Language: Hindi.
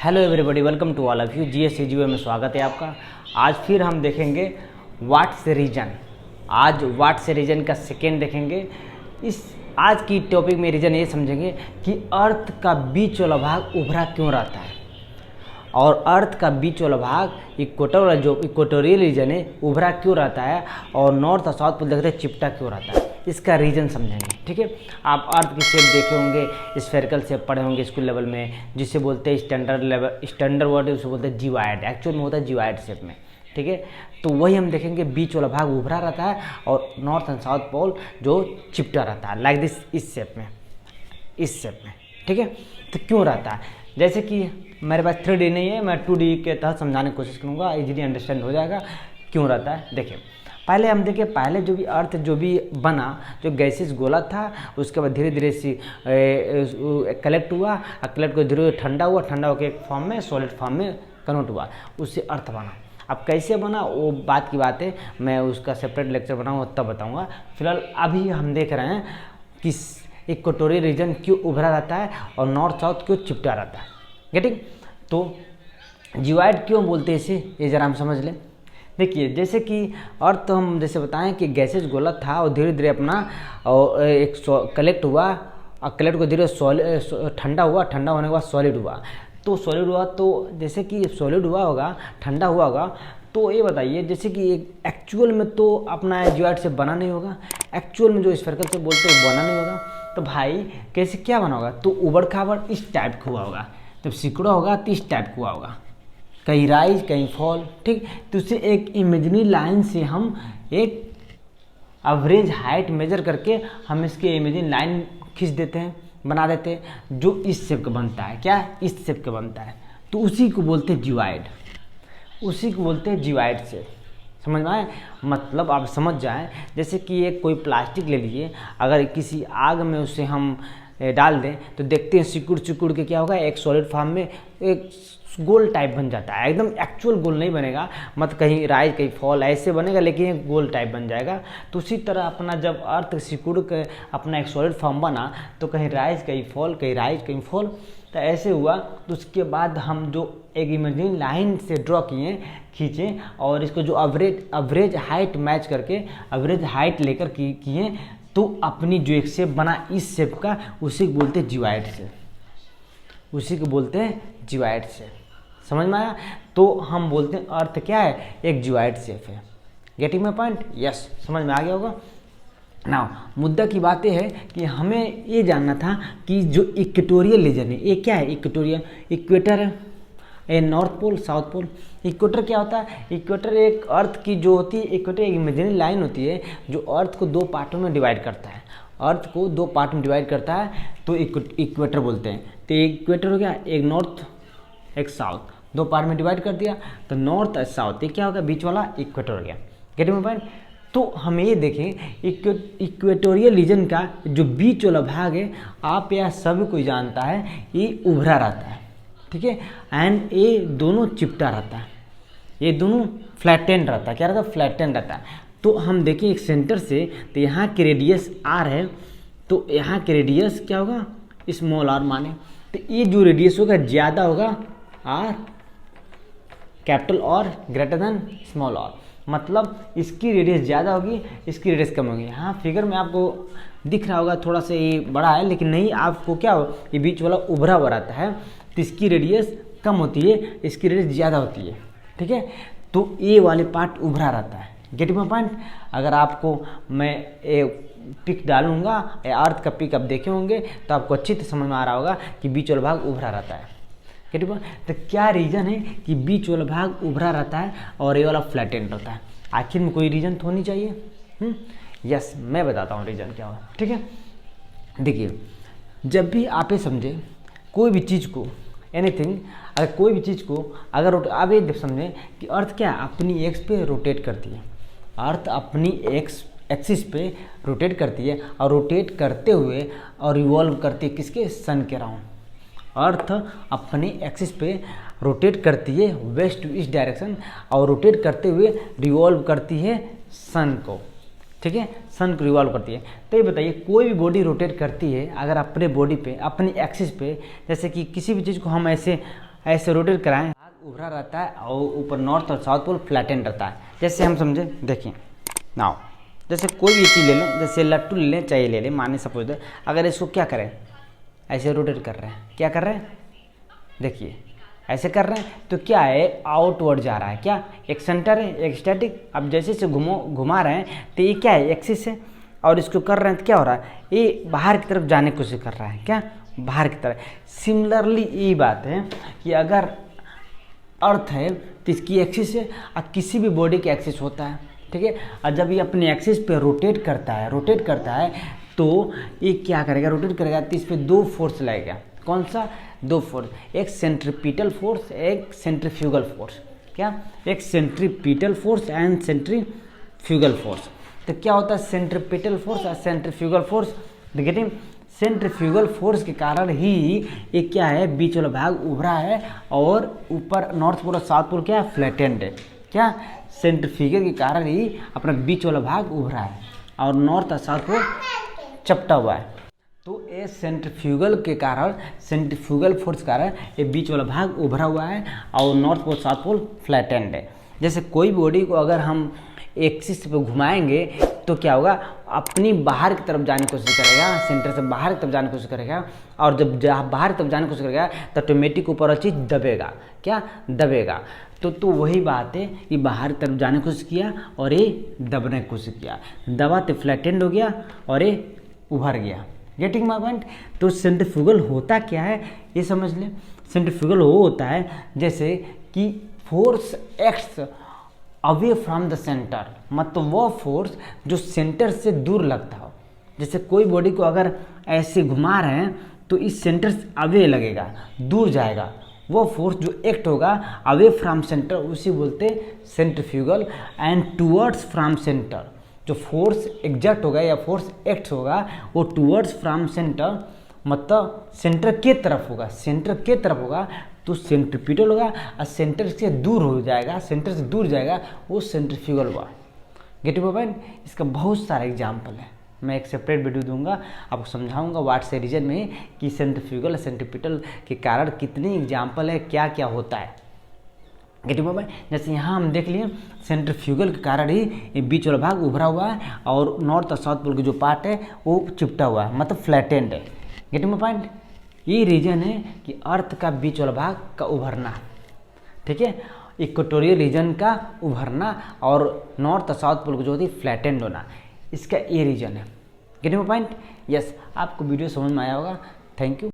Hello everybody, welcome to all of you. GSCGO में स्वागत है आपका। आज फिर हम देखेंगे व्हाट्स रीजन। आज व्हाट्स रीजन का सेकेंड देखेंगे। इस आज की टॉपिक में रीजन ये समझेंगे कि अर्थ का बीच वाला भाग उभरा क्यों रहता है, और अर्थ का बीच वाला भाग इक्वेटर वाला जो इक्वेटोरियल रीजन है उभरा क्यों रहता है, और नॉर्थ और साउथ पोल देखते हैं चिपटा क्यों रहता है। इसका रीजन समझेंगे, ठीक है। आप अर्थ की शेप देखे होंगे, स्फेरिकल शेप पढ़े होंगे स्कूल लेवल में, जिसे बोलते हैं स्टैंडर्ड वर्ड उसे बोलते हैं जिवाइड। एक्चुअल में होता है जिवाइड शेप में, ठीक है। तो वही हम देखेंगे, बीच वाला भाग उभरा रहता है और नॉर्थ एंड साउथ पोल जो चिपटा रहता है, लाइक दिस, इस शेप में, ठीक है। तो क्यों रहता है, जैसे कि मेरे पास 3D नहीं है, मैं 2D के तहत समझाने की कोशिश करूँगा, इजीली अंडरस्टैंड हो जाएगा क्यों रहता है। देखिए, पहले हम देखें, पहले जो भी अर्थ जो भी बना, जो गैसेस गोला था, उसके बाद धीरे धीरे सी कलेक्ट हुआ, और कलेक्ट को धीरे ठंडा हुआ, ठंडा होकर एक फॉर्म में, सॉलिड फॉर्म में कन्वर्ट हुआ, उससे अर्थ बना। अब कैसे बना वो बात की बात है, मैं उसका सेपरेट लेक्चर बनाऊँगा तब बताऊँगा। फिलहाल अभी हम देख रहे हैं कि इक्वेटोरियल रीजन क्यों उभरा रहता है और नॉर्थ साउथ क्यों चिपटा रहता है। गेटिंग? तो जिवाइड क्यों बोलते हैं इसे, ये जरा हम समझ लें। देखिए, जैसे कि अर्थ तो हम जैसे बताएं कि गैसेज गोला था और धीरे धीरे अपना और एक कलेक्ट हुआ, और कलेक्ट को धीरे ठंडा हुआ, ठंडा होने के बाद सॉलिड हुआ। तो सॉलिड हुआ, तो जैसे कि सॉलिड हुआ होगा, ठंडा हुआ होगा, तो ये बताइए, जैसे कि एक्चुअल में तो अपना जिवाइड से बना नहीं होगा, एक्चुअल में जो स्फेरिकल से बोलते हैं वो बना नहीं होगा। तो भाई कैसे क्या बना होगा, तो उबड़ खाबड़ इस टाइप का हुआ होगा। जब सिकुड़ा होगा तो इस टाइप का हुआ होगा, कहीं राइज कहीं फॉल, ठीक। तो उससे एक इमेजिनरी लाइन से हम एक एवरेज हाइट मेजर करके हम इसके इमेजिनरी लाइन खींच देते हैं, बना देते हैं, जो इस शेप का बनता है। क्या? इस शेप का बनता है। तो उसी को बोलते हैं जिवाइड, उसी को बोलते हैं जिवाइड शेप। समझ में आए? मतलब आप समझ जाएं, जैसे कि एक कोई प्लास्टिक ले लीजिए, अगर किसी आग में उसे हम डाल दें तो देखते हैं सिकुड़ सिकुड़ के क्या होगा, एक सॉलिड फॉर्म में एक गोल टाइप बन जाता है। एकदम एक्चुअल गोल नहीं बनेगा, मत कहीं राइज कहीं फॉल ऐसे बनेगा, लेकिन एक गोल टाइप बन जाएगा। तो उसी तरह अपना जब अर्थ सिकुड़ के अपना एक सॉलिड फॉर्म बना, तो कहीं राइज कहीं फॉल, कहीं राइज कहीं फॉल, तो ऐसे हुआ। तो उसके बाद हम जो एक इमेजिनरी लाइन से ड्रॉ किए, खींचे, और इसको जो एवरेज हाइट मैच करके एवरेज हाइट लेकर किए, तो अपनी जो एक शेप बना इस शेप का, उसी को बोलते हैं जिवाइड शेप, उसी को बोलते हैं जिवाइड शेप। समझ में आया? तो हम बोलते हैं अर्थ क्या है, एक जिवाइड शेप है। Getting my point? यस, समझ में आ गया होगा। नाउ मुद्दा की बात यह है कि हमें ये जानना था कि जो इक्वेटोरियल रीजन है, ये क्या है, इक्वेटोरियल, इक्वेटर है, ए north pole south pole. Equator क्या होता है? इक्वेटर एक अर्थ की जो होती है, इक्वेटर एक इमेजिनरी लाइन होती है जो अर्थ को दो पार्टों में डिवाइड करता है, अर्थ को दो पार्ट में डिवाइड करता है, तो इक्वेटर बोलते हैं। तो इक्वेटर हो गया, एक नॉर्थ एक साउथ, दो पार्ट में डिवाइड कर दिया, तो नॉर्थ और साउथ, ये क्या होगा, बीच वाला इक्वेटर हो गया। Getting my point? तो हमें ये देखें, इक्वेटोरियल रीजन का जो बीच वाला भाग है, आप या सभी कोई जानता है, ये उभरा रहता है, ठीक है, एंड ये दोनों चिपटा रहता है, ये दोनों फ्लैटेंड रहता है। क्या रहता है? फ्लैटेंड रहता है। तो हम देखें एक सेंटर से, तो यहाँ की रेडियस आर है, तो यहाँ की रेडियस क्या होगा, स्मॉल आर माने, तो ये जो रेडियस होगा ज़्यादा होगा आर, कैपिटल और ग्रेटर देन स्मॉल आर, मतलब इसकी रेडियस ज़्यादा होगी, इसकी रेडियस कम होगी। हाँ, फिगर में आपको दिख रहा होगा थोड़ा सा ये बड़ा है, लेकिन नहीं, आपको क्या हो, ये बीच वाला उभरा हुआ रहता है, तो इसकी रेडियस कम होती है, इसकी रेडियस ज़्यादा होती है, ठीक है। तो ये वाले पार्ट उभरा रहता है। Getting my point? अगर आपको मैं पिक डालूंगा, अर्थ का पिक आप देखे होंगे, तो आपको अच्छी तरह समझ में आ रहा होगा कि बीच वाला भाग उभरा रहता है। Getting my? तो क्या रीज़न है कि बीच वाला भाग उभरा रहता है और ये वाला फ्लैटेंड रहता है? आखिर में कोई रीज़न तो होनी चाहिए। यस, मैं बताता हूँ रीज़न क्या हुआ, ठीक है। देखिए, जब भी आप ये समझे कोई भी चीज़ को, एनीथिंग, अगर कोई भी चीज़ को अगर आप ये समझें कि अर्थ क्या अपनी एक्स पे रोटेट करती है, अर्थ अपनी एक्सिस पे रोटेट करती है, और रोटेट करते हुए और रिवॉल्व करती है किसके, सन के राउंड। अर्थ अपनी एक्सिस पे रोटेट करती है वेस्ट टू ईस्ट डायरेक्शन, और रोटेट करते हुए रिवॉल्व करती है सन को, ठीक है, सन को रिवॉल्व करती है। तो ये बताइए, कोई भी बॉडी रोटेट करती है अगर अपने बॉडी पे, अपनी एक्सिस पे, जैसे कि किसी भी चीज़ को हम ऐसे ऐसे रोटेट कराएं, उभरा रहता है और ऊपर नॉर्थ और साउथ पोल फ्लैटेंड रहता है। जैसे हम समझे, देखिए नाउ जैसे कोई भी चीज़ ले लें, जैसे लट्टू ले लें, चाहिए ले लें, माने सपोज दे, अगर इसको क्या करें, ऐसे रोटेट कर रहे हैं, क्या कर रहे हैं, देखिए ऐसे कर रहे हैं, तो क्या है, आउटवर्ड जा रहा है, क्या एक सेंटर है एक स्टैटिक। अब जैसे से घुमा रहे हैं तो ये क्या है, एक्सिस है, और इसको कर रहे हैं तो क्या हो रहा है, ये बाहर की तरफ जाने की कोशिश कर रहा है, क्या बाहर की तरफ। सिमिलरली ये बात है कि अगर अर्थ है तो इसकी एक्सिस है और किसी भी बॉडी की एक्सिस होता है, ठीक है। और जब ये अपने एक्सिस पे रोटेट करता है तो ये क्या करेगा, रोटेट करेगा तो इस पर दो फोर्स लगेगा। कौन सा, दो फोर्स, एक सेंट्रीपिटल फोर्स, एक सेंट्रीफ्यूगल फोर्स। क्या, एक centripetal force and centrifugal force. तो क्या होता है सेंट्रीपिटल फोर्स और सेंट्रीफ्यूगल फोर्स, देखिए सेंट्रीफ्यूगल फोर्स के कारण ही ये क्या है, बीच वाला भाग उभरा है और ऊपर नॉर्थ पोल और साउथ पोल क्या है, फ्लैटेंड है। क्या, सेंट्रीफ्यूगल के कारण ही अपना बीच वाला भाग उभरा है और नॉर्थ और साउथ पोल चपटा हुआ है। तो ये सेंट्रीफ्यूगल के कारण, सेंट्रीफ्यूगल फोर्स के कारण ये बीच वाला भाग उभरा हुआ है और north pole south pole flattened है। जैसे कोई बॉडी को अगर हम एक्सिस पे घुमाएंगे तो क्या होगा, अपनी बाहर की तरफ जाने की कोशिश करेगा, सेंटर से बाहर की तरफ जाने की कोशिश करेगा, और जब बाहर की तरफ जाने की कोशिश करेगा तो ऑटोमेटिक ऊपर वाला चीज़ दबेगा, क्या दबेगा। तो वही बात है, ये बाहर की तरफ जाने की कोशिश किया और ये दबने की कोशिश किया, दबा तो फ्लैटेंड हो गया और ये उभर गया। Getting my point. तो सेंट्रीफ्यूगल होता क्या है ये समझ लें। सेंट्रीफ्यूगल वो होता है जैसे कि force acts away from the centre, मतलब वो फोर्स जो सेंटर से दूर लगता हो। जैसे कोई बॉडी को अगर ऐसे घुमा रहे हैं तो इस सेंटर से अवे लगेगा, दूर जाएगा। वो फोर्स जो एक्ट होगा अवे फ्रॉम सेंटर उसी बोलते centrifugal, and towards from centre जो फोर्स एग्जैक्ट होगा या फोर्स एक्ट होगा वो टूवर्ड्स फ्रॉम सेंटर, मतलब सेंटर के तरफ होगा, सेंटर के तरफ होगा तो सेंट्रीपिटल होगा, और सेंटर से दूर हो जाएगा, सेंटर से दूर जाएगा वो सेंट्रीफ्यूगल हुआ। Get your point. इसका बहुत सारा एग्जाम्पल है, मैं एक सेपरेट वीडियो दूंगा, आपको समझाऊंगा व्हाट्स ए रीजन में कि सेंट्रीफ्यूगल और सेंट्रीपिटल के कारण कितने एग्जाम्पल है, क्या क्या होता है। Get your point. जैसे यहाँ हम देख लिए सेंट्रीफ्यूगल के कारण ही ये बीच वाला भाग उभरा हुआ है और नॉर्थ और साउथ पोल की जो पार्ट है वो चिपटा हुआ है, मतलब फ्लैटेंड है। Get your point. ये रीजन है कि अर्थ का बीच वाला भाग का उभरना, ठीक है, इक्वेटोरियल रीजन का उभरना और नॉर्थ और साउथ पोल को जो होती है फ्लैटेंड होना, इसका ये रीजन है। Get your point. यस, आपको वीडियो समझ में आया होगा। Thank you.